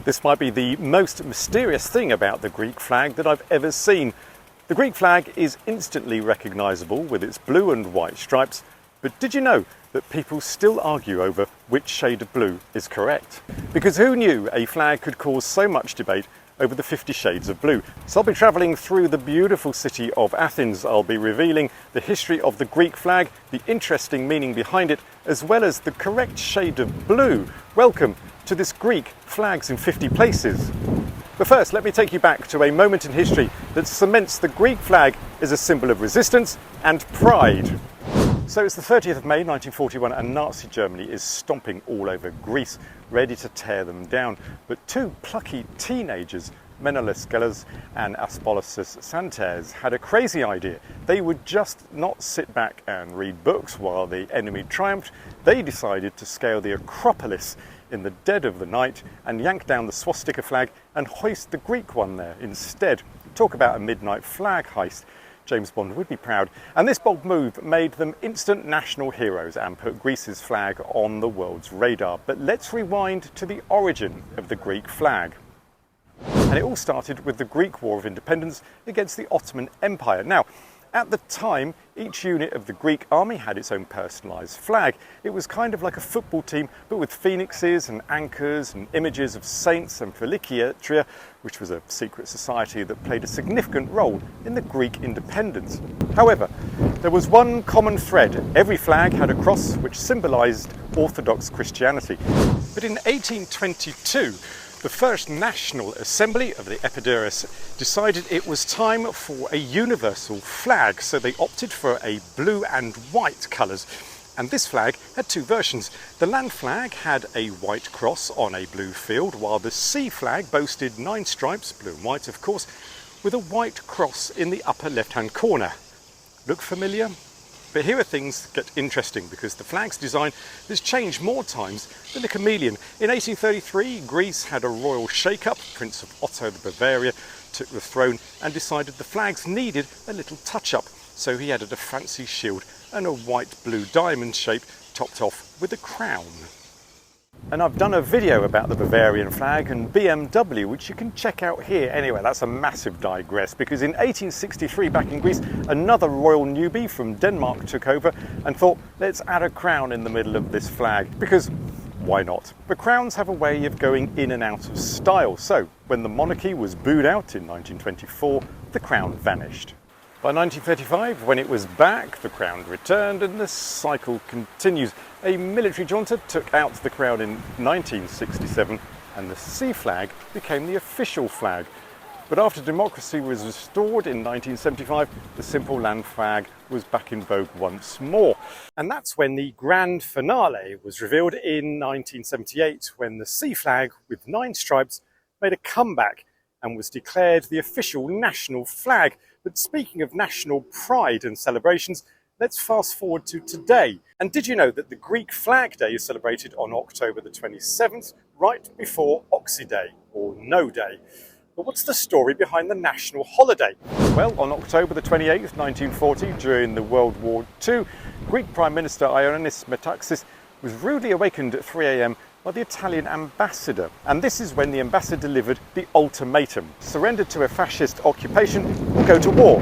This might be the most mysterious thing about the Greek flag that I've ever seen. The Greek flag is instantly recognisable with its blue and white stripes, but did you know that people still argue over which shade of blue is correct? Because who knew a flag could cause so much debate over the 50 shades of blue? So I'll be travelling through the beautiful city of Athens. I'll be revealing the history of the Greek flag, the interesting meaning behind it, as well as the correct shade of blue. Welcome to this Greek Flags in 50 Places. But first, let me take you back to a moment in history that cements the Greek flag as a symbol of resistance and pride. So it's the 30th of May 1941 and Nazi Germany is stomping all over Greece, ready to tear them down. But two plucky teenagers, Menelaus Gelas and Aspolosas Santes, had a crazy idea. They would just not sit back and read books while the enemy triumphed. They decided to scale the Acropolis in the dead of the night and yank down the swastika flag and hoist the Greek one there instead. Talk about a midnight flag heist. James Bond would be proud. And this bold move made them instant national heroes and put Greece's flag on the world's radar. But let's rewind to the origin of the Greek flag. And it all started with the Greek War of Independence against the Ottoman Empire. Now, at the time, each unit of the Greek army had its own personalised flag. It was kind of like a football team, but with phoenixes and anchors and images of saints and Philiketria, which was a secret society that played a significant role in the Greek independence. However, there was one common thread. Every flag had a cross which symbolised Orthodox Christianity. But in 1822, the First National Assembly of the Epidaurus decided it was time for a universal flag, so they opted for a blue and white colours. And this flag had two versions. The land flag had a white cross on a blue field, while the sea flag boasted 9 stripes, blue and white of course, with a white cross in the upper left-hand corner. Look familiar? But here are things get interesting because the flag's design has changed more times than a chameleon. In 1833, Greece had a royal shake-up. Prince of Otto of Bavaria took the throne and decided the flags needed a little touch-up. So he added a fancy shield and a white-blue diamond shape topped off with a crown. And I've done a video about the Bavarian flag and BMW, which you can check out here. Anyway, that's a massive digress, because in 1863, back in Greece, another royal newbie from Denmark took over and thought, let's add a crown in the middle of this flag, because why not? But crowns have a way of going in and out of style. So when the monarchy was booed out in 1924, the crown vanished. By 1935, when it was back, the crown returned and the cycle continues. A military jaunter took out the crown in 1967 and the sea flag became the official flag. But after democracy was restored in 1975, the simple land flag was back in vogue once more. And that's when the grand finale was revealed in 1978, when the sea flag with 9 stripes made a comeback and was declared the official national flag. But speaking of national pride and celebrations, let's fast forward to today. And did you know that the Greek Flag Day is celebrated on October the 27th, right before Oxy Day, or No Day? But what's the story behind the national holiday? Well, on October the 28th, 1940, during the World War II, Greek Prime Minister Ioannis Metaxas was rudely awakened at 3 a.m. by the Italian ambassador. And this is when the ambassador delivered the ultimatum: surrender to a fascist occupation or go to war.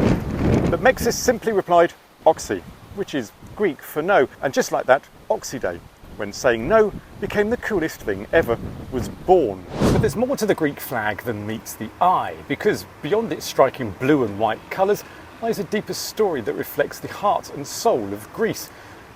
But Mexis simply replied, Oxy, which is Greek for no. And just like that, Oxy Day, when saying no became the coolest thing ever, was born. But there's more to the Greek flag than meets the eye, because beyond its striking blue and white colours lies a deeper story that reflects the heart and soul of Greece.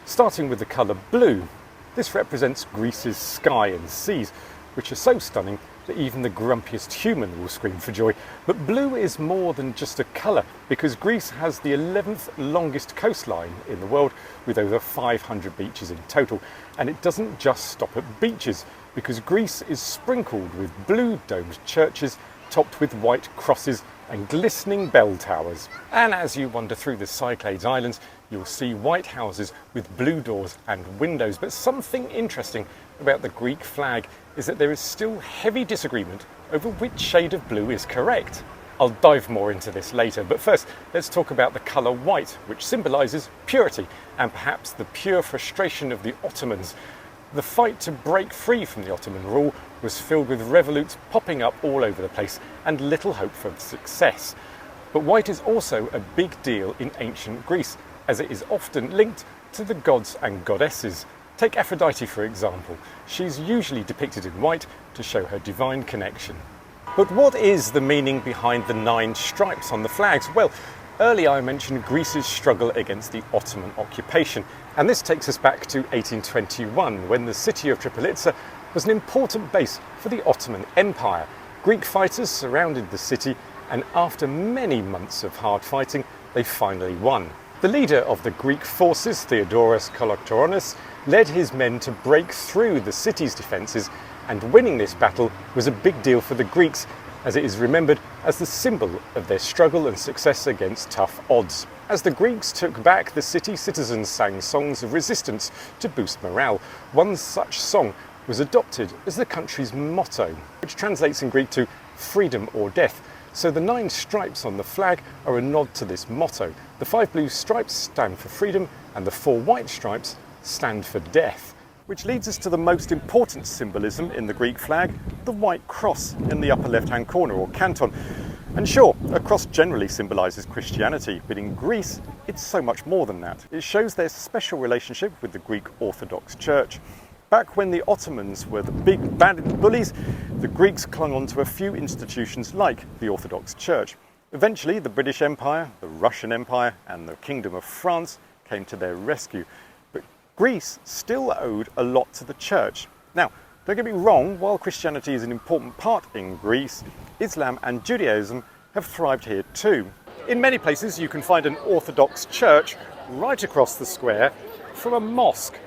Starting with the colour blue. This represents Greece's sky and seas, which are so stunning that even the grumpiest human will scream for joy. But blue is more than just a colour, because Greece has the 11th longest coastline in the world, with over 500 beaches in total. And it doesn't just stop at beaches, because Greece is sprinkled with blue domed churches topped with white crosses and glistening bell towers. And as you wander through the Cyclades Islands, you'll see white houses with blue doors and windows. But something interesting about the Greek flag is that there is still heavy disagreement over which shade of blue is correct. I'll dive more into this later, but first let's talk about the colour white, which symbolises purity and perhaps the pure frustration of the Ottomans. The fight to break free from the Ottoman rule was filled with revolutes popping up all over the place and little hope for success. But white is also a big deal in ancient Greece, as it is often linked to the gods and goddesses. Take Aphrodite for example. She's usually depicted in white to show her divine connection. But what is the meaning behind the 9 stripes on the flags? Well, earlier I mentioned Greece's struggle against the Ottoman occupation, and this takes us back to 1821, when the city of Tripolitsa was an important base for the Ottoman Empire. Greek fighters surrounded the city, and after many months of hard fighting, they finally won. The leader of the Greek forces, Theodoros Kolokotronis, led his men to break through the city's defences, and winning this battle was a big deal for the Greeks, as it is remembered as the symbol of their struggle and success against tough odds. As the Greeks took back the city, citizens sang songs of resistance to boost morale. One such song was adopted as the country's motto, which translates in Greek to freedom or death. So the 9 stripes on the flag are a nod to this motto. The 5 blue stripes stand for freedom, and the 4 white stripes stand for death. Which leads us to the most important symbolism in the Greek flag, the white cross in the upper left-hand corner, or canton. And sure, a cross generally symbolises Christianity, but in Greece it's so much more than that. It shows their special relationship with the Greek Orthodox Church. Back when the Ottomans were the big bad bullies, the Greeks clung on to a few institutions like the Orthodox Church. Eventually the British Empire, the Russian Empire and the Kingdom of France came to their rescue. But Greece still owed a lot to the Church. Now, don't get me wrong, while Christianity is an important part in Greece, Islam and Judaism have thrived here too. In many places you can find an Orthodox church right across the square from a mosque.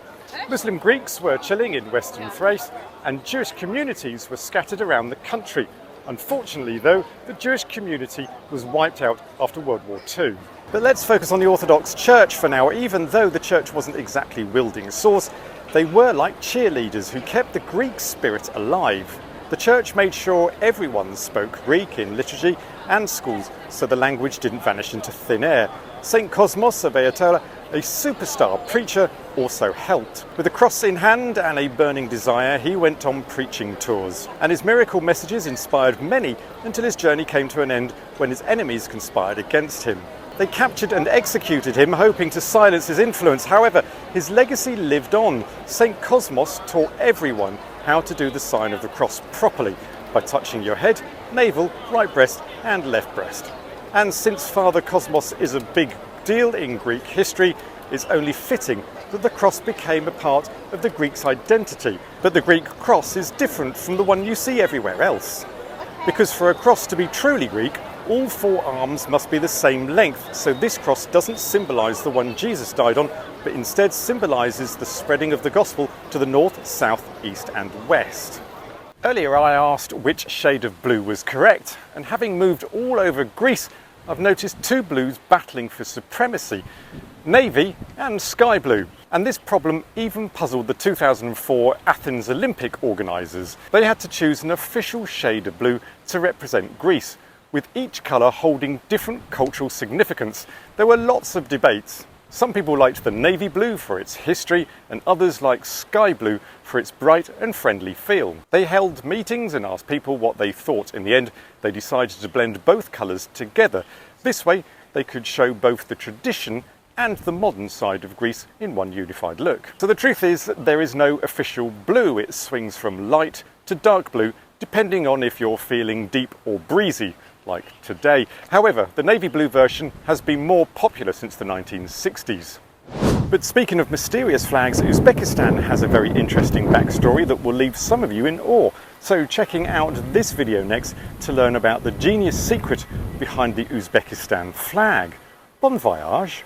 Muslim Greeks were chilling in Western Thrace, and Jewish communities were scattered around the country. Unfortunately though, the Jewish community was wiped out after World War II. But let's focus on the Orthodox Church for now. Even though the Church wasn't exactly wielding swords, they were like cheerleaders who kept the Greek spirit alive. The Church made sure everyone spoke Greek in liturgy and schools, so the language didn't vanish into thin air. St. Cosmos of Ayatollah, a superstar preacher, also helped. With a cross in hand and a burning desire, he went on preaching tours. And his miracle messages inspired many until his journey came to an end when his enemies conspired against him. They captured and executed him, hoping to silence his influence. However, his legacy lived on. St. Cosmos taught everyone how to do the sign of the cross properly by touching your head, navel, right breast and left breast. And since Father Cosmos is a big deal in Greek history, it's only fitting that the cross became a part of the Greeks' identity. But the Greek cross is different from the one you see everywhere else. Because for a cross to be truly Greek, all 4 arms must be the same length, so this cross doesn't symbolise the one Jesus died on, but instead symbolises the spreading of the gospel to the north, south, east and west. Earlier I asked which shade of blue was correct, and having moved all over Greece, I've noticed 2 blues battling for supremacy: navy and sky blue. And this problem even puzzled the 2004 Athens Olympic organisers. They had to choose an official shade of blue to represent Greece, with each colour holding different cultural significance. There were lots of debates. Some people liked the navy blue for its history, and others liked sky blue for its bright and friendly feel. They held meetings and asked people what they thought. In the end, they decided to blend both colours together. This way, they could show both the tradition and the modern side of Greece in one unified look. So the truth is that there is no official blue. It swings from light to dark blue, depending on if you're feeling deep or breezy, like today. However, the navy blue version has been more popular since the 1960s. But speaking of mysterious flags, Uzbekistan has a very interesting backstory that will leave some of you in awe. So checking out this video next to learn about the genius secret behind the Uzbekistan flag. Bon voyage!